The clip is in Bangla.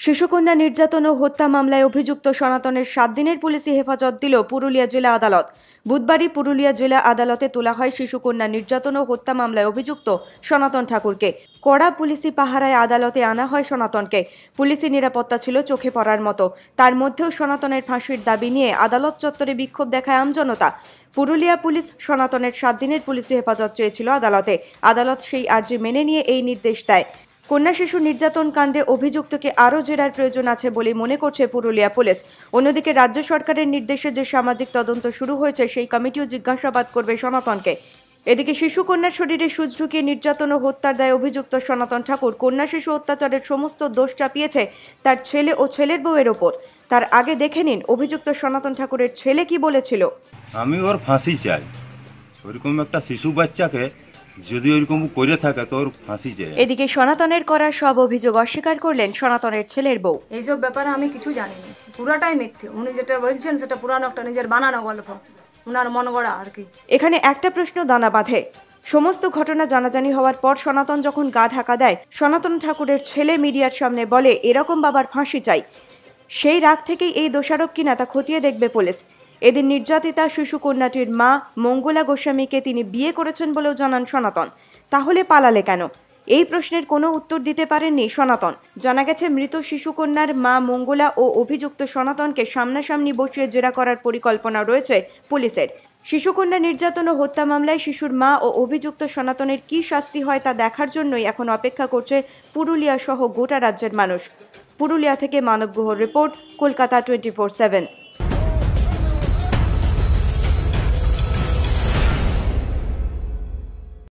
শিশুকন্যা নির্যাতন ও হত্যা মামলায় অভিযুক্ত সনাতনের 7 দিনের পুলিশি হেফাজত দিল পুরুলিয়া জেলা আদালত। বুধবারই পুরুলিয়া জেলা আদালতে তোলা হয় শিশুকন্যা নির্যাতন ও হত্যা মামলায় অভিযুক্ত সনাতন ঠাকুরকে। কড়া পুলিশি পাহারায় আদালতে আনা হয় সনাতনকে। পুলিশি নিরাপত্তা ছিল চোখে পড়ার মতো। তার মধ্যেও সনাতনের ফাঁসির দাবি নিয়ে আদালত চত্বরে বিক্ষোভ দেখায় আমজনতা। পুরুলিয়া পুলিশ সনাতনের 7 দিনের পুলিশি হেফাজত চেয়েছিল আদালতে। আদালত সেই আর্জি মেনে নিয়ে এই নির্দেশ দেয়। কন্যা শিশু নির্যাতন কাণ্ডে অভিযুক্তকে আরও জেরার প্রয়োজন আছে বলে মনে করছে পুরুলিয়া পুলিশ। অন্যদিকে রাজ্য সরকারের নির্দেশে যে সামাজিক তদন্ত শুরু হয়েছে সেই কমিটিও জিজ্ঞাসাবাদ করবে সনাতনকে। এদিকে শিশু কন্যার শরীরে সূচ ঢুকিয়ে নির্যাতন ও হত্যার দায়ে অভিযুক্ত সনাতন ঠাকুর কন্যা শিশু অত্যাচারের সমস্ত দোষ চাপিয়েছে তার ছেলে ও ছেলের বউয়ের ওপর। তার আগে দেখে নিন অভিযুক্ত সনাতন ঠাকুরের ছেলে কি বলেছিল। আমি ওর ফাঁসি চাই, ওরকম একটা শিশু বাচ্চাকে যদি ওইরকম করে থাকে তো ওর ফাঁসি চাই। এদিকে সনাতনের করা সব অভিযোগ অস্বীকার করলেন সনাতনের ছেলের বউ। এইসব ব্যাপারে আমি কিছু জানি না, পুরাটাই মিথ্যে। উনি যেটা বলছেন সেটা পুরানো একটা নিজের বানানো গল্প, উনার মন গড়া আর কি। এখানে একটা প্রশ্ন দানা বাঁধে। সমস্ত ঘটনা জানাজানি হওয়ার পর সনাতন যখন গা ঢাকা দেয়, সনাতন ঠাকুরের ছেলে মিডিয়ার সামনে বলে এরকম বাবার ফাঁসি চাই। সেই রাগ থেকেই এই দোষারোপ কিনা তা খতিয়ে দেখবে পুলিশ। এদিন নির্যাতিতা শিশু কন্যাটির মা মঙ্গলা গোস্বামীকে তিনি বিয়ে করেছেন বলেও জানান সনাতন। তাহলে পালালে কেন? এই প্রশ্নের কোনো উত্তর দিতে পারেননি সনাতন। জানা গেছে মৃত শিশুকন্যার মা মঙ্গলা ও অভিযুক্ত সনাতনকে সামনাসামনি বসিয়ে জেরা করার পরিকল্পনা রয়েছে পুলিশের। শিশুকন্যা নির্যাতন ও হত্যা মামলায় শিশুর মা ও অভিযুক্ত সনাতনের কী শাস্তি হয় তা দেখার জন্যই এখন অপেক্ষা করছে পুরুলিয়া সহ গোটা রাজ্যের মানুষ। পুরুলিয়া থেকে মানব গুহর রিপোর্ট, কলকাতা 24/7।